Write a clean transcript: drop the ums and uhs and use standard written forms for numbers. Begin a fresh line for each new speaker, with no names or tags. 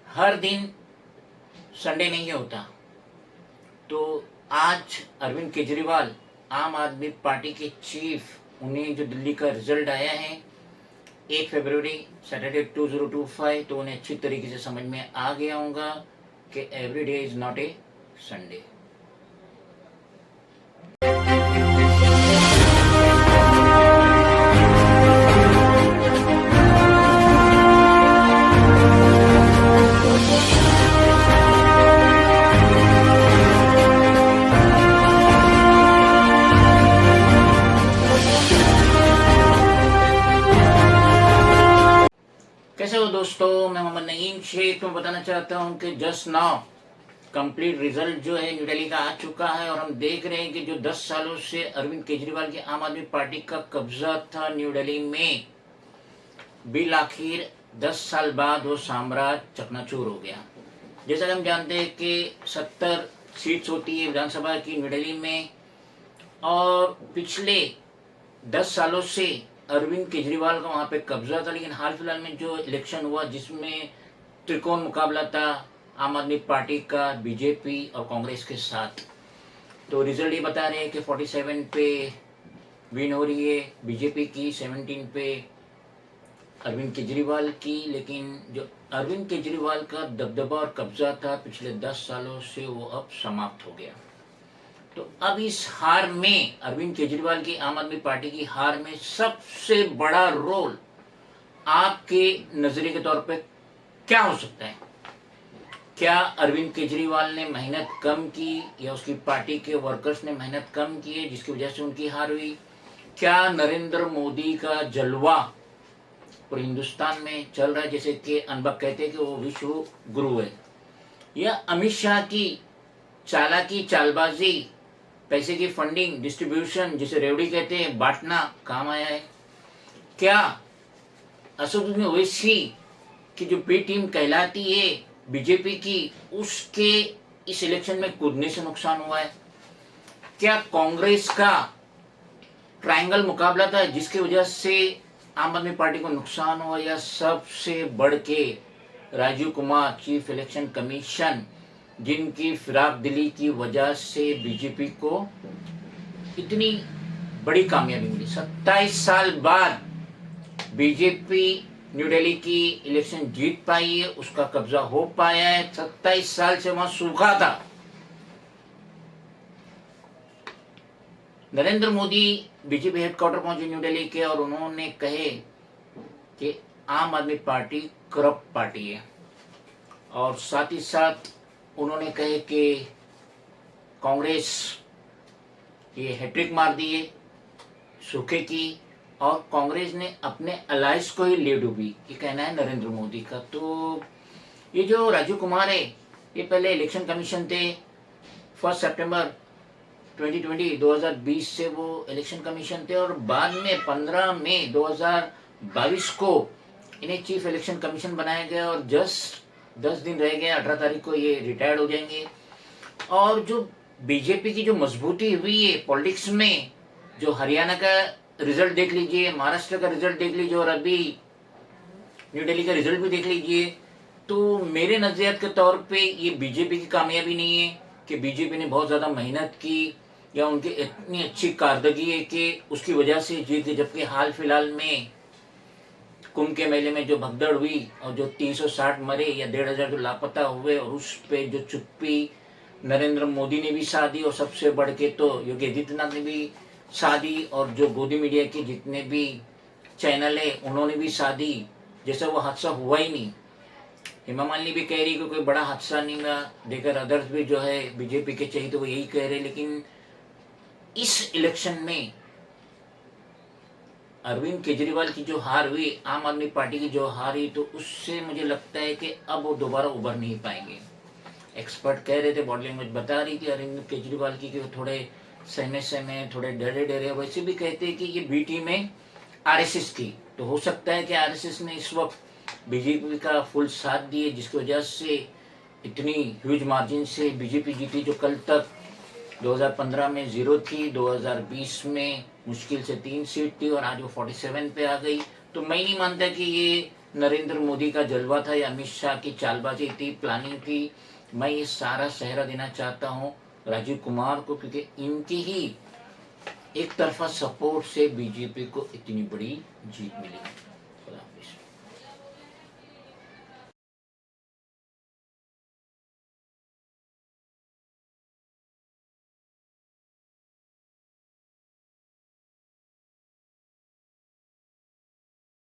हर दिन संडे नहीं होता। तो आज अरविंद केजरीवाल आम आदमी पार्टी के चीफ, उन्हें जो दिल्ली का रिजल्ट आया है 8 फरवरी सैटरडे 2025, तो उन्हें अच्छी तरीके से समझ में आ गया होगा कि every day is not a Sunday. कैसे हो दोस्तों, मैं मोहम्मद नईम शेख। मैं बताना चाहता हूं कि जस्ट नाउ कंप्लीट रिजल्ट जो है न्यू दिल्ली का आ चुका है और हम देख रहे हैं कि जो 10 सालों से अरविंद केजरीवाल की आम आदमी पार्टी का कब्जा था न्यू दिल्ली में, बिल आखिर 10 साल बाद वो साम्राज्य चकनाचूर हो गया। जैसा कि हम जानते हैं कि 70 सीट्स होती है विधानसभा की न्यू दिल्ली में, और पिछले 10 सालों से अरविंद केजरीवाल का वहाँ पे कब्जा था। लेकिन हाल फिलहाल में जो इलेक्शन हुआ जिसमें त्रिकोण मुकाबला था आम आदमी पार्टी का बीजेपी और कांग्रेस के साथ, तो रिजल्ट ये बता रहे हैं कि 47 पे विन हो रही है बीजेपी की, 17 पे अरविंद केजरीवाल की। लेकिन जो अरविंद केजरीवाल का दबदबा और कब्जा था पिछले 10 सालों से, वो अब समाप्त हो गया। तो अब इस हार में, अरविंद केजरीवाल की आम आदमी पार्टी की हार में सबसे बड़ा रोल आपके नजरिए के तौर पे क्या हो सकता है? क्या अरविंद केजरीवाल ने मेहनत कम की, या उसकी पार्टी के वर्कर्स ने मेहनत कम की है जिसकी वजह से उनकी हार हुई? क्या नरेंद्र मोदी का जलवा पूरे हिंदुस्तान में चल रहा है, जैसे कि अनुभव कहते हैं कि वो विश्व गुरु है? या अमित शाह की चालाकी, चालबाजी, पैसे की फंडिंग, डिस्ट्रीब्यूशन, जिसे रेवड़ी कहते हैं, बांटना काम आया है? क्या असदुद्दीन ओवैसी की जो बी टीम कहलाती है बीजेपी की, उसके इस इलेक्शन में कूदने से नुकसान हुआ है? क्या कांग्रेस का ट्रायंगल मुकाबला था जिसकी वजह से आम आदमी पार्टी को नुकसान हुआ? या सबसे बढ़ के Rajiv Kumar, chief election commission, जिनकी फिराक दिली की वजह से बीजेपी को इतनी बड़ी कामयाबी मिली? 27 साल बाद बीजेपी न्यू दिल्ली की इलेक्शन जीत पाई है, उसका कब्जा हो पाया है। 27 साल से वहां सूखा था। नरेंद्र मोदी बीजेपी हेडक्वार्टर पहुंचे न्यू दिल्ली के, और उन्होंने कहे कि आम आदमी पार्टी करप्ट पार्टी है, और साथ ही साथ उन्होंने कहे कि कांग्रेस ये हैट्रिक मार दी है सूखे की, और कांग्रेस ने अपने अलायंस को ही ले डूबी, ये कहना है नरेंद्र मोदी का। तो ये जो राजीव कुमार है, ये पहले इलेक्शन कमीशन थे। 1 सितंबर 2020 से वो इलेक्शन कमीशन थे, और बाद में 15 मई 2022 को इन्हें चीफ इलेक्शन कमीशन बनाया गया, और जस्ट 10 दिन रह गए, 18 तारीख को ये रिटायर्ड हो जाएंगे। और जो बीजेपी की जो मजबूती हुई है पॉलिटिक्स में, जो हरियाणा का रिजल्ट देख लीजिए, महाराष्ट्र का रिजल्ट देख लीजिए, और अभी न्यू दिल्ली का रिजल्ट भी देख लीजिए, तो मेरे नजरियात के तौर पे ये बीजेपी की कामयाबी नहीं है कि बीजेपी ने बहुत ज़्यादा मेहनत की या उनकी इतनी अच्छी कारदगी है कि उसकी वजह से जीत गई। जबकि हाल फिलहाल में कुंभ के मेले में जो भगदड़ हुई, और जो 360 मरे या 1,500 जो लापता हुए, और उस पे जो चुप्पी नरेंद्र मोदी ने भी साथ दी, और सबसे बढ़ के तो योगी आदित्यनाथ ने भी साथ दी, और जो गोदी मीडिया के जितने भी चैनल है उन्होंने भी साथ दी, जैसे वो हादसा हुआ ही नहीं। हेमा मालिनी भी कह रही कि कोई बड़ा हादसा नहीं हुआ, देकर अदर्स भी जो है बीजेपी के चाहिए तो वो यही कह रहे। लेकिन इस इलेक्शन में अरविंद केजरीवाल की जो हार हुई, आम आदमी पार्टी की जो हार हुई, तो उससे मुझे लगता है कि अब वो दोबारा उभर नहीं पाएंगे। एक्सपर्ट कह रहे थे, बॉडी लैंग्वेज बता रही थी अरविंद केजरीवाल की कि वो थोड़े सहमे सहमे, थोड़े डरे डरे। वैसे भी कहते हैं कि ये बी टीम में आरएसएस की, तो हो सकता है कि आरएसएस ने इस वक्त बीजेपी का फुल साथ दिए, जिसकी वजह से इतनी ह्यूज मार्जिन से बीजेपी जीती, जो कल तक 2015 में 0 थी, 2020 में मुश्किल से 3 सीट थी, और आज वो 47 पे आ गई। तो मैं नहीं मानता कि ये नरेंद्र मोदी का जलवा था, या अमित शाह की चालबाजी थी, प्लानिंग थी। मैं ये सारा सेहरा देना चाहता हूँ राजीव कुमार को, क्योंकि इनकी ही एक तरफा सपोर्ट से बीजेपी को इतनी बड़ी जीत मिली।